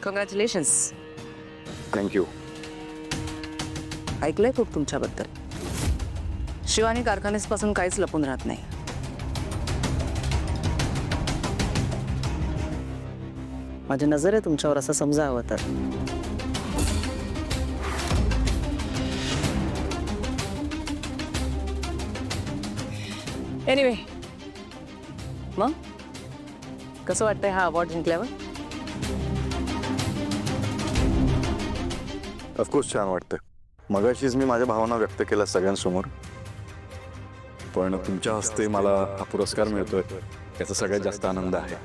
Congratulations. Thank you. ऐकलंय खूप तुमच्याबद्दल. शिवानी कारखान्यापासून काहीच लपून राहत नाही. माझी नजर आहे तुमच्यावर असं समजावं तर. एनिवे, मग कसं वाटतंय हा अवॉर्ड जिंकल्यावर? ऑफकोर्स छान वाटतंय. मगाशीच मी माझ्या भावना व्यक्त केल्या सगळ्यांसमोर, पण तुमच्या हस्ते मला हा पुरस्कार मिळतोय याचा सगळ्यात जास्त आनंद आहे.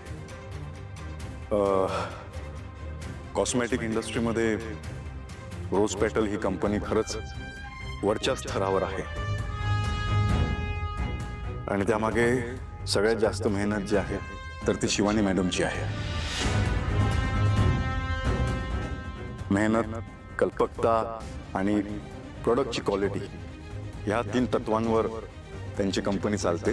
कॉस्मेटिक इंडस्ट्रीमध्ये रोज पेटल ही कंपनी खरंच वरच्या स्तरावर आहे आणि त्यामागे सगळ्यात जास्त मेहनत जी आहे तर ती शिवानी मॅडमची आहे. मेहनत, कल्पकता आणि प्रोडक्टची क्वालिटी ह्या 3 तत्वांवर त्यांची कंपनी चालते.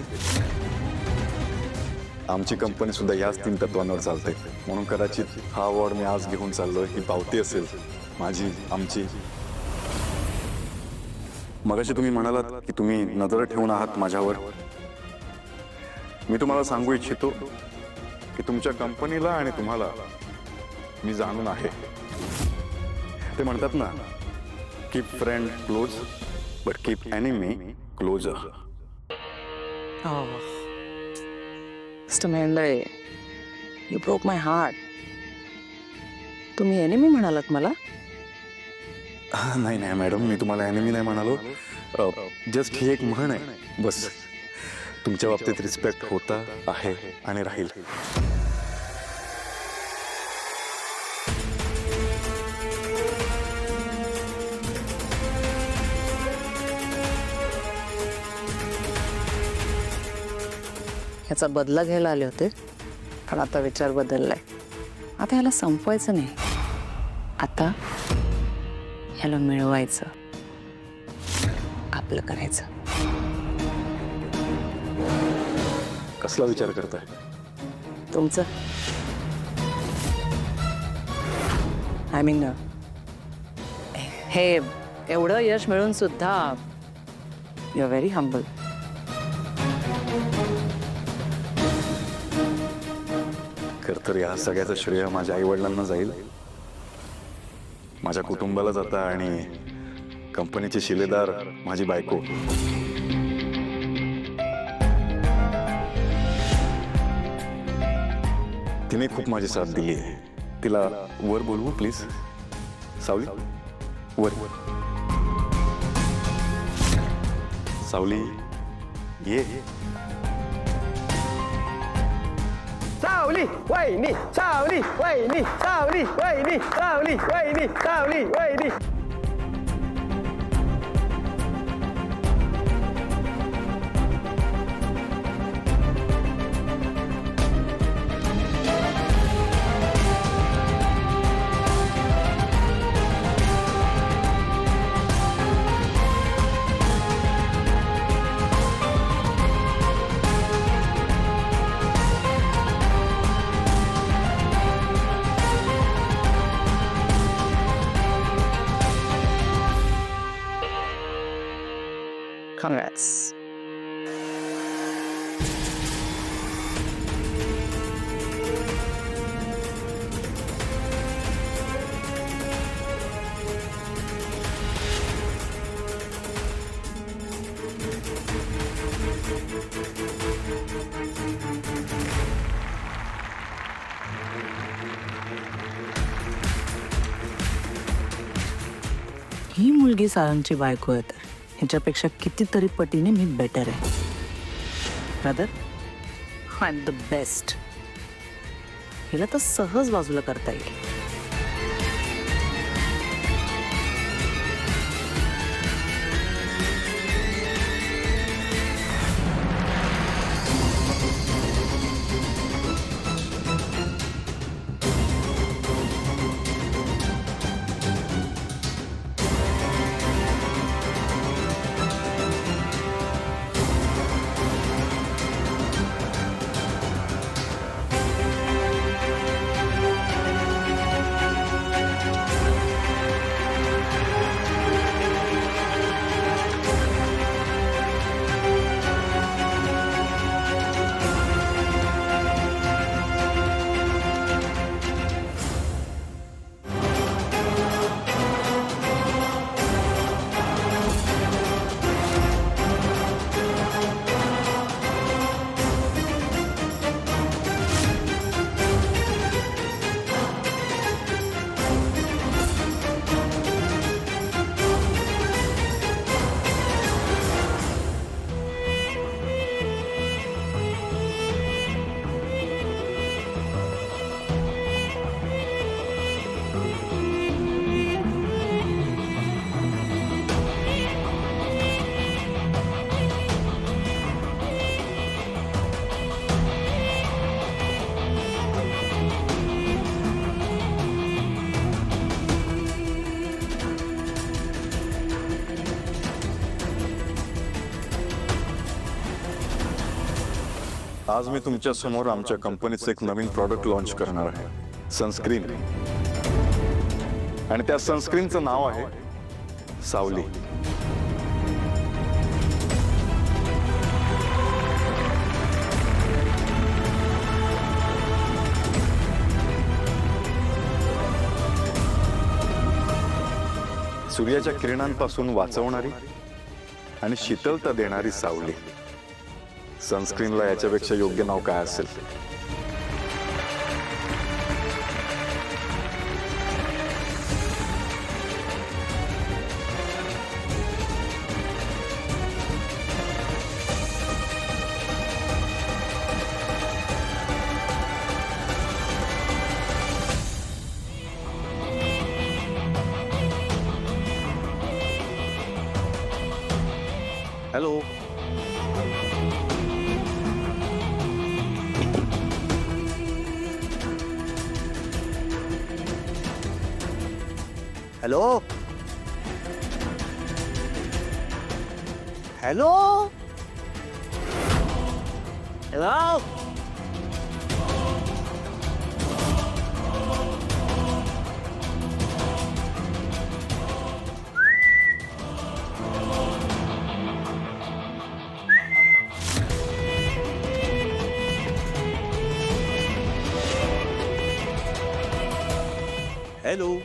आमची कंपनी सुद्धा याच 3 तत्वांवर चालते. म्हणून कदाचित हा अवॉर्ड मी आज घेऊन चाललोय ही पावती असेल माझी, आमची. मगाशी तुम्ही म्हणालात की तुम्ही नजर ठेवून आहात माझ्यावर. मी तुम्हाला सांगू इच्छितो की तुमच्या कंपनीला आणि तुम्हाला मी जाणून आहे. ते म्हणतात ना, keep friend close but keep enemy closer. Mister Mendhe, you broke my heart. तुम्ही एनिमी म्हणालात मला? नाही नाही मॅडम, मी तुम्हाला एनिमी नाही म्हणालो. जस्ट ही एक म्हण आहे बस. तुमच्या बाबतीत रिस्पेक्ट होता, आहे आणि राहील. ह्याचा बदला घ्यायला आले होते, पण आता विचार बदललाय. आता ह्याला संपवायचं नाही, आता ह्याला मिळवायचं, आपलं करायचं. कसला विचार करताय? तुमचं आय मीन, हे एवढं यश मिळून सुद्धा यू आर व्हेरी हंबल. खरं तर या सगळ्याचं श्रेय माझ्या आईवडिलांना जाईल, माझ्या कुटुंबाला जातं आणि कंपनीचे शिलेदार माझी बायको. तिने खूप माझी साथ दिली आहे. तिला वर बोलवू प्लीज? सावली, वर. सावली, ये. सावली वहिनी, सावली वहिनी, सावली वहिनी, सावली वहिनी, सावली वहिनी. Congrats. ही मुलगी सारंगची बायको आहे तर ह्याच्यापेक्षा कितीतरी पटीने मी बेटर आहे. Brother, I am the best. हिला तर सहज बाजूला करता येईल. आज मी तुमच्या समोर आमच्या कंपनीचं एक नवीन प्रॉडक्ट लॉन्च करणार आहे, सनस्क्रीन. आणि त्या सनस्क्रीनचं नाव आहे सावली. सूर्याच्या किरणांपासून वाचवणारी आणि शीतलता देणारी सावली. सनस्क्रीनला याच्यापेक्षा योग्य नाव काय असेल? Hello. Hello hello hello. Hello.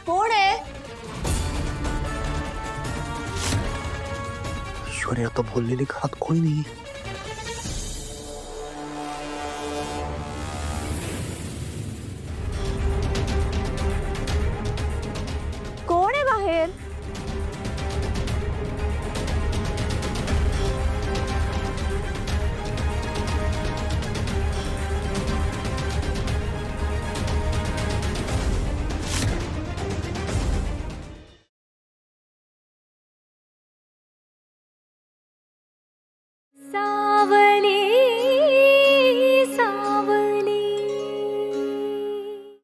कोण आहे? ईश्वरी आता बोललेली घरात कोणी नाही.